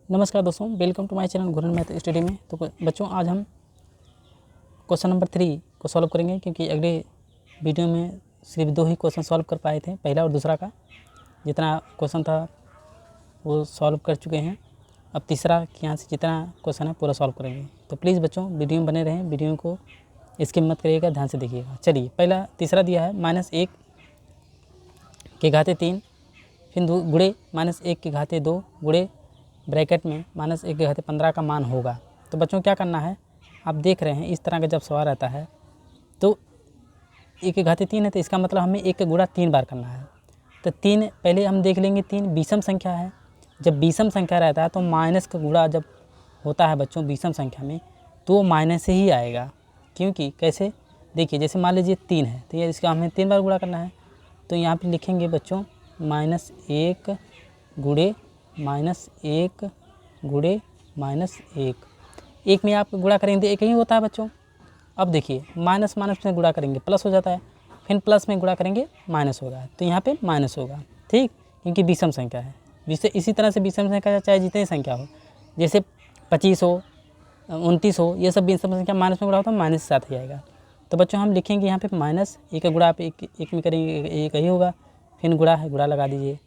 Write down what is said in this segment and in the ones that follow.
नमस्कार दोस्तों, welcome to my channel Ghuran math study में। तो बच्चों आज हम क्वेश्चन नंबर 3 को सॉल्व करेंगे, क्योंकि अगले वीडियो में सिर्फ 2 ही क्वेश्चन सॉल्व कर पाए थे, पहला और दूसरा का। जितना क्वेश्चन था वो सॉल्व कर चुके हैं। अब तीसरा के यहाँ से जितना क्वेश्चन है पूरा सॉल्व करेंगे। तो प्लीज़ बच्चों वीडियो में बने रहें, वीडियो को स्किप मत करिएगा, ध्यान से देखिएगा। चलिए पहला तीसरा दिया है -1 के घाते 3 फिर गुणे -1 के घाते 2 गुणे ब्रैकेट में -1 के घाते 15 का मान होगा। तो बच्चों क्या करना है, आप देख रहे हैं इस तरह का जब सवाल रहता है तो 1 के घाते 3 है, तो इसका मतलब हमें 1 का गुणा 3 बार करना है। तो 3 पहले हम देख लेंगे, 3 विषम संख्या है। जब विषम संख्या रहता है तो माइनस का गुणा जब होता है बच्चों विषम संख्या में, तो वो माइनस से ही आएगा। क्योंकि कैसे, देखिए जैसे मान लीजिए 3 है, तो ये इसका हमें 3 बार गुणा करना है। तो यहाँ पर लिखेंगे बच्चों -1 गुणे -1 गुणे -1। 1 में आप गुणा करेंगे तो 1 ही होता है बच्चों। अब देखिए माइनस माइनस में गुणा करेंगे प्लस हो जाता है, फिर प्लस में गुणा करेंगे माइनस होगा, तो यहाँ पे माइनस होगा, ठीक, क्योंकि विषम संख्या है। इसी तरह से विषम संख्या चाहे जितनी संख्या हो, जैसे 25 हो 29 हो, ये सब विषम संख्या माइनस में गुणा होता है, माइनस के साथ ही आएगा। तो बच्चों हम लिखेंगे यहाँ पे -1 का गुणा आप एक में करेंगे, एक ही होगा, फिर गुणा है, गुणा लगा दीजिए।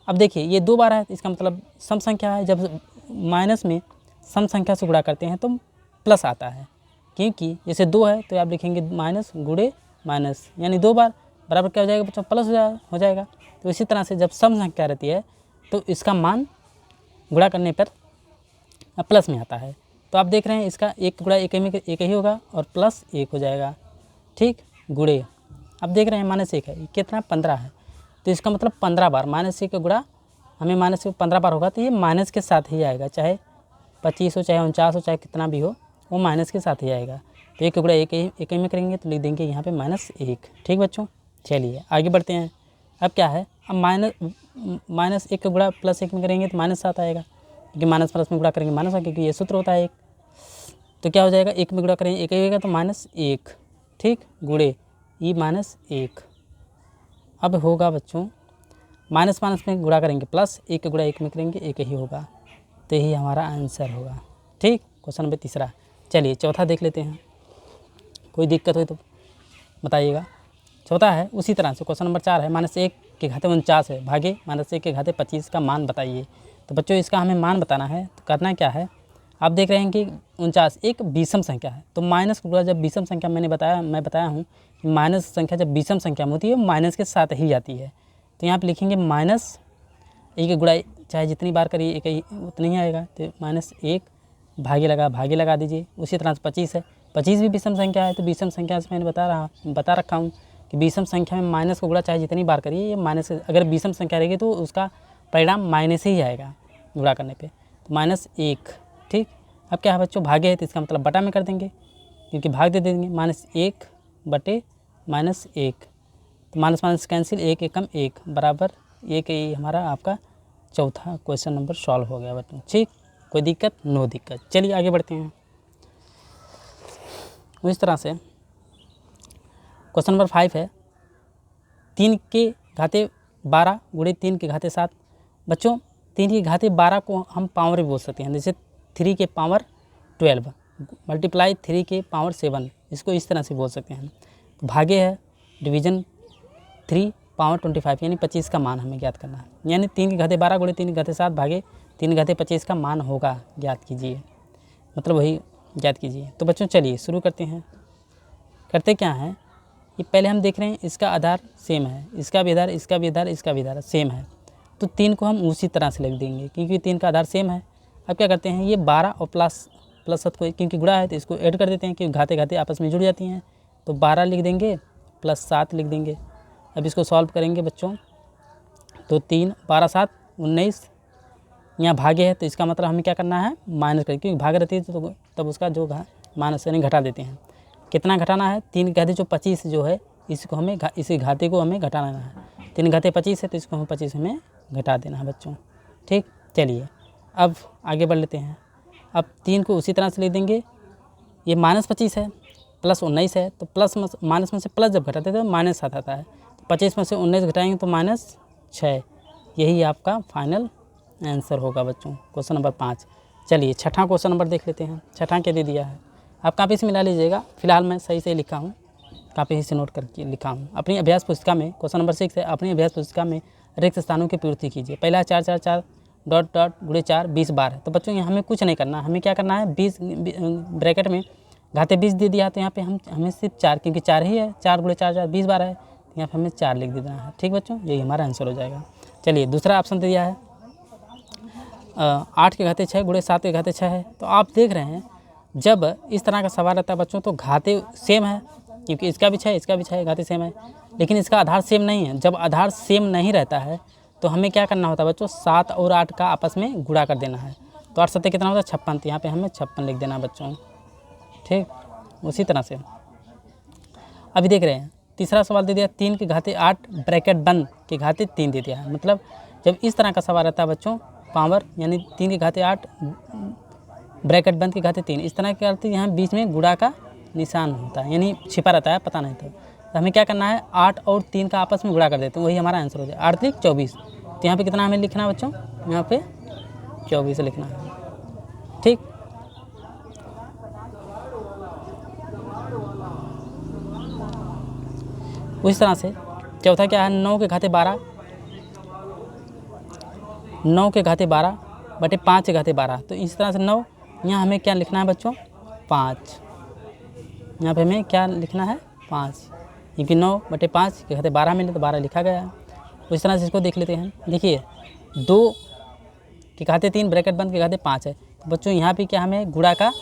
अब देखिए ये 2 बार है, इसका मतलब सम संख्या है। जब माइनस में सम संख्या से गुणा करते हैं तो प्लस आता है, क्योंकि जैसे 2 है तो आप लिखेंगे माइनस गुणे माइनस, यानी 2 बार बराबर क्या हो जाएगा बच्चों, प्लस हो जाएगा। तो इसी तरह से जब सम संख्या रहती है तो इसका मान गुणा करने पर प्लस में आता है। तो आप देख रहे हैं इसका 1 गुणा 1 में 1 ही होगा और प्लस 1 हो जाएगा, ठीक, गुणे। अब देख रहे हैं -1 है, कितना 15 है, तो इसका मतलब 15 बार -1 का गुणा हमें -1 15 बार होगा, तो ये माइनस के साथ ही आएगा, चाहे 25 हो चाहे 49 हो चाहे कितना भी हो, वो माइनस के साथ ही आएगा। तो 1 का गुणा 1 में करेंगे तो लिख देंगे यहाँ पे -1, ठीक बच्चों। चलिए आगे बढ़ते हैं। अब क्या है, अब -1 का गुणा +1 में करेंगे तो -7 आएगा, क्योंकि माइनस प्लस में गुणा करेंगे माइनस, क्योंकि ये सूत्र होता है 1। तो क्या हो जाएगा, 1 में गुणा करेंगे 1 ही होगा, तो -1, ठीक, गुणे -1। अब होगा बच्चों माइनस में गुणा करेंगे प्लस, 1 का गुणा 1 में करेंगे 1 ही होगा, तो यही हमारा आंसर होगा, ठीक, क्वेश्चन नंबर तीसरा। चलिए चौथा देख लेते हैं, कोई दिक्कत हो तो बताइएगा। चौथा है उसी तरह से, क्वेश्चन नंबर 4 है, -1 के घाते 49 है भागे -1 के घाते 25 का मान बताइए। तो बच्चों इसका हमें मान बताना है, तो करना क्या है, आप देख रहे हैं कि 49 एक विषम संख्या है, तो माइनस का गुणा जब विषम संख्या मैं बताया हूँ कि माइनस संख्या जब विषम संख्या में होती है माइनस के साथ ही जाती है। तो यहाँ पे लिखेंगे -1 का गुणा चाहे जितनी बार करिए 1 ही उतना ही आएगा, तो -1 भागे लगा दीजिए। उसी तरह से 25 है, 25 भी विषम संख्या है, तो विषम संख्या से मैंने बता रखा हूँ कि विषम संख्या में माइनस का गुणा चाहे जितनी बार करिए, ये माइनस, अगर विषम संख्या रहेगी तो उसका परिणाम माइनस ही आएगा गुणा करने पर, तो -1, ठीक। अब क्या है बच्चों, भागे है तो इसका मतलब बटा में कर देंगे, क्योंकि भाग दे देंगे, -1 बटे -1, तो माइनस कैंसिल, 1 एकम 1 बराबर 1। ही हमारा आपका चौथा क्वेश्चन नंबर सॉल्व हो गया बच्चों, ठीक, कोई दिक्कत, नो दिक्कत। चलिए आगे बढ़ते हैं। इस तरह से क्वेश्चन नंबर 5 है, 3 के घाते 12 गुणे 3 के घाते 7। बच्चों 3 के घाते 12 को हम पावर भी बोल सकते हैं, जैसे 3 के पावर 12 मल्टीप्लाई 3 के पावर 7, इसको इस तरह से बोल सकते हैं। तो भागे है डिवीज़न 3 पावर 25, यानी 25 का मान हमें ज्ञात करना है, यानी 3 के घाते 12 गुणे 3 के घाते 7 भागे 3 के घाते 25 का मान होगा, ज्ञात कीजिए, मतलब वही ज्ञात कीजिए। तो बच्चों चलिए शुरू करते हैं। करते क्या है, ये पहले हम देख रहे हैं इसका आधार सेम है, इसका भी आधार, इसका भी आधार, इसका भी आधार सेम है, तो 3 को हम उसी तरह से लिख देंगे, क्योंकि 3 का आधार सेम है। अब क्या करते हैं, ये 12 और प्लस 7 को क्योंकि गुणा है तो इसको ऐड कर देते हैं, क्योंकि घाते घाते आपस में जुड़ जाती हैं, तो 12 लिख देंगे प्लस 7 लिख देंगे। अब इसको सॉल्व करेंगे बच्चों, तो 3 12 7 19, यहाँ भागे है तो इसका मतलब हमें क्या करना है, माइनस करें, क्योंकि भाग रहती है तो तब उसका जो माइनस यानी घटा देते हैं। कितना घटाना है, 3 के घाते जो 25 जो है इसको हमें इसी घाते को हमें घटाना है। 3 घाते 25 है तो इसको हमें 25 हमें घटा देना है बच्चों, ठीक। चलिए अब आगे बढ़ लेते हैं। अब 3 को उसी तरह से लिख देंगे, ये -25 है प्लस 19 है, तो प्लस माइनस में से प्लस जब घटाते हैं तो -7 आता है, तो 25 में से 19 घटाएंगे तो -6, यही आपका फाइनल आंसर होगा बच्चों क्वेश्चन नंबर 5। चलिए छठा क्वेश्चन नंबर देख लेते हैं। छठा क्या दे दिया है, आप कापी से मिला लीजिएगा, फिलहाल मैं सही से लिखा हूँ, कापी से नोट करके लिखा हूँ। अपनी अभ्यास पुस्तिका में क्वेश्चन नंबर 6 है, अपनी अभ्यास पुस्तिका में रिक्त स्थानों की पूर्ति कीजिए। पहला 4 4 4 डॉट डॉट गुणे 4 20 बार है। तो बच्चों यहाँ हमें कुछ नहीं करना, हमें क्या करना है 20 ब्रैकेट में घाते 20 दे दिया, तो यहाँ पे हमें सिर्फ 4, क्योंकि 4 ही है, 4 गुणे 4 4 20 बार है, तो यहाँ पे हमें 4 लिख देना है। ठीक बच्चों, यही हमारा आंसर हो जाएगा। चलिए दूसरा ऑप्शन दे दिया है 8 के घाते 6 गुणे 7 के घाते 6 है। तो आप देख रहे हैं जब इस तरह का सवाल रहता है बच्चों तो घाते सेम है, क्योंकि इसका भी 6 इसका भी 6 घाते सेम है, लेकिन इसका आधार सेम नहीं है। जब आधार सेम नहीं रहता है तो हमें क्या करना होता है बच्चों, 7 और 8 का आपस में गुणा कर देना है। तो 8 7 कितना होता है 56, तो यहाँ पे हमें 56 लिख देना बच्चों। ठीक, उसी तरह से अभी देख रहे हैं तीसरा सवाल दे दिया 3 के घाते 8 ब्रैकेट बंद के घाते 3 दे दिया है। मतलब जब इस तरह का सवाल रहता है बच्चों पावर यानी 3 के घाते 8 ब्रैकेट बंद के घाते 3, इस तरह के करते यहाँ बीच में गुणा का निशान होता है, यानी छिपा रहता है, पता नहीं। तो हमें क्या करना है 8 और 3 का आपस में गुणा कर देते हैं, वही हमारा आंसर हो जाए 8 3 24। तो यहाँ पे कितना हमें लिखना है बच्चों, यहाँ पे 24 लिखना है। ठीक, उसी तरह से चौथा क्या है 9 के घाते 12, 9 के घाते 12 बटे 5 के घाते 12। तो इस तरह से 9, यहाँ हमें क्या लिखना है बच्चों 5, यहाँ पे हमें क्या लिखना है 5, क्योंकि 9 बटे 5 के घाते 12 मिले तो 12 लिखा गया है। उस तरह से इसको देख लेते हैं। देखिए 2 के घाते 3 ब्रैकेट बंद के घाते 5 है। तो बच्चों यहाँ पे क्या हमें गुणा का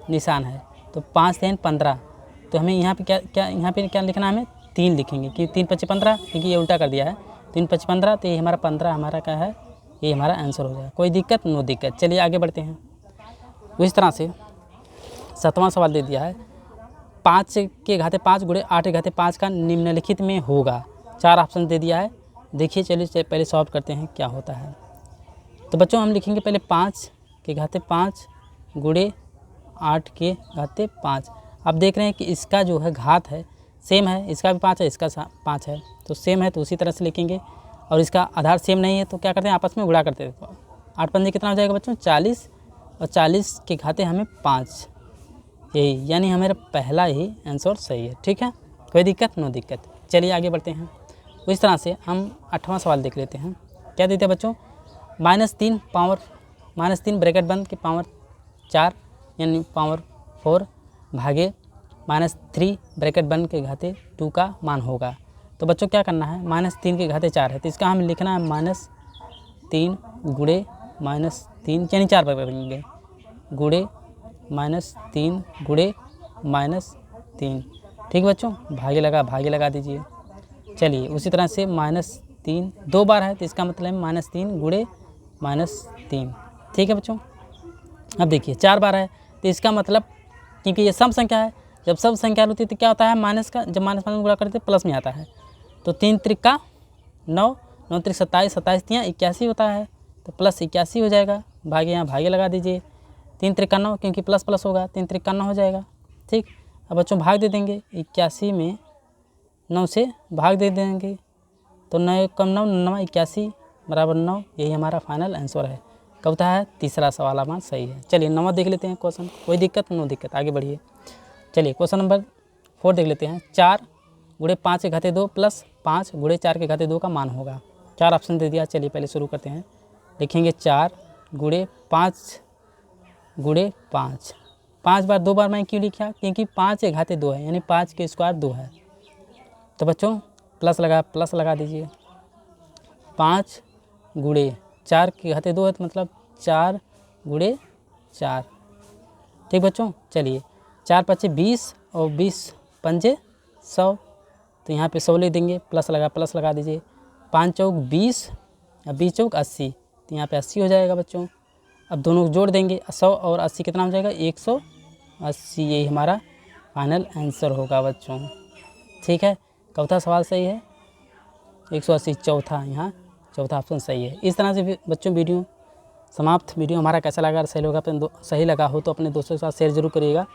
निशान है, तो 5 3 15। तो हमें यहाँ पे क्या यहाँ पे क्या लिखना है, हमें 3 लिखेंगे कि 3 5 15, क्योंकि ये उल्टा कर दिया है 3 5 15। तो ये हमारा 15 हमारा क्या है, ये हमारा आंसर हो जाएगा। कोई दिक्कत नो दिक्कत। चलिए आगे बढ़ते हैं। उस तरह से 7वां सवाल दे दिया है 5 के घाते 5 गुणे 8 के घाते 5 का निम्नलिखित में होगा। 4 ऑप्शन दे दिया है। देखिए चलिए पहले सॉल्व करते हैं क्या होता है। तो बच्चों हम लिखेंगे पहले 5 के घाते 5 गुणे 8 के घाते 5। आप देख रहे हैं कि इसका जो है घात है सेम है, इसका भी 5 है इसका 5 है, तो सेम है, तो उसी तरह से लिखेंगे। और इसका आधार सेम नहीं है तो क्या करते हैं आपस में गुणा करते हैं। तो 8 पंजे कितना हो जाएगा बच्चों 40, और 40 के घाते हमें 5, यही यानी हमारा पहला ही आंसर सही है। ठीक है, कोई दिक्कत नो दिक्कत। चलिए आगे बढ़ते हैं। इस तरह से हम 8वां सवाल देख लेते हैं। क्या देते हैं बच्चों -3 ब्रैकेट बंद के पावर 4 यानी पावर 4 भागे -3 ब्रैकेट बंद के घाते 2 का मान होगा। तो बच्चों क्या करना है -3 के घाते 4 है, तो इसका हम लिखना है -3 गुणे -3 यानी 4 पकड़ेंगे गुणे -3 गुणे -3। ठीक बच्चों, भागे लगा दीजिए। चलिए उसी तरह से -3 2 बार है, तो इसका मतलब -3 गुणे -3। ठीक है बच्चों, अब देखिए 4 बार है, तो इसका मतलब क्योंकि ये सम संख्या है, जब सम संख्या होती है तो क्या होता है माइनस का, जब माइनस गुणा करते हैं प्लस में आता है। तो 3 त्रिका 9, 9 त्रिक 27, 27 तियाँ 81 होता है, तो प्लस 81 हो जाएगा। भागे यहाँ भागे लगा दीजिए, 3 त्रिका 9 क्योंकि प्लस प्लस होगा, 3 त्रिका 9 हो जाएगा। ठीक, अब बच्चों भाग दे देंगे 81 में 9 से भाग दे देंगे, तो 9 कम 9 9 81 बराबर 9, यही हमारा फाइनल आंसर है। कब है तीसरा सवाल हमारा सही है। चलिए 9वां देख लेते हैं क्वेश्चन, कोई दिक्कत नो दिक्कत, आगे बढ़िए। चलिए क्वेश्चन नंबर 4 देख लेते हैं। 4 गुणे 5 के घाते 2 प्लस 5 गुणे 4 के घाते 2 का मान होगा। 4 ऑप्शन दे दिया। चलिए पहले शुरू करते हैं, लिखेंगे 4 गुणे 5 गुणे 5। 5 बार 2 बार मैं क्यों लिखा, क्योंकि 5 के घाते 2 है, यानी 5 के स्क्वायर 2 है। तो बच्चों प्लस लगा दीजिए। 5 गुणे 4 के घाते 2 है, तो मतलब 4 गुणे 4। ठीक बच्चों, चलिए 4 5 20 और 20 पंजे 100, तो यहाँ पे 100 लिख देंगे, प्लस लगा दीजिए। 5 चौक 20 और 20 चौक 80, तो यहाँ पे 80 हो जाएगा बच्चों। अब दोनों को जोड़ देंगे, 100 और 80 कितना हो जाएगा 180, यही हमारा फाइनल आंसर होगा बच्चों। ठीक है, चौथा सवाल सही है 180, चौथा यहाँ चौथा ऑप्शन सही है। इस तरह से बच्चों वीडियो समाप्त। वीडियो हमारा कैसा लगा, सही लगा हो तो अपने दोस्तों के साथ शेयर जरूर करिएगा,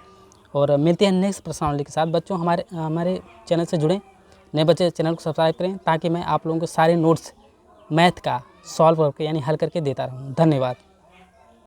और मिलते हैं नेक्स्ट प्रश्नावली के साथ। बच्चों हमारे चैनल से जुड़ें, नए बच्चे चैनल को सब्सक्राइब करें, ताकि मैं आप लोगों के सारे नोट्स मैथ का सॉल्व करके यानी हल करके देता रहूँ। धन्यवाद।